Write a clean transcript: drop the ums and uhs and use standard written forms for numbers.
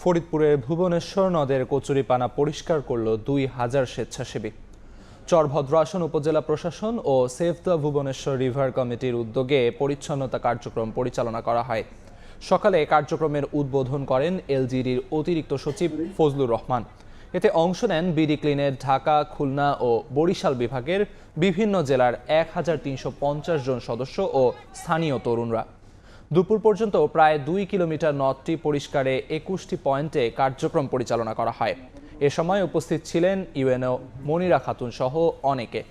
ফরিদপুরের ভুবনেশ্বর নদের কচুরিপানা পরিষ্কার করল ২,০০০ স্বেচ্ছাসেবী। চরভদ্রাসন উপজেলা প্রশাসন ও সেভ দ্য ভুবনেশ্বর রিভার কমিটির উদ্যোগে পরিচ্ছন্নতা কার্যক্রম পরিচালনা করা হয়। সকালে কার্যক্রমের উদ্বোধন করেন এলজিইডির অতিরিক্ত সচিব ফজলুর রহমান। এতে অংশ নেন বিডি ক্লিনের ঢাকা, খুলনা ও বরিশাল বিভাগের বিভিন্ন জেলার ১,৩৫০ জন সদস্য ও স্থানীয় তরুণরা। দুপুর পর্যন্ত প্রায় ২ কিলোমিটার নদটি পরিষ্কারে ২১টি পয়েন্টে কার্যক্রম পরিচালনা করা হয়। এ সময় উপস্থিত ছিলেন ইউএনও মনিরা খাতুন সহ অনেকে।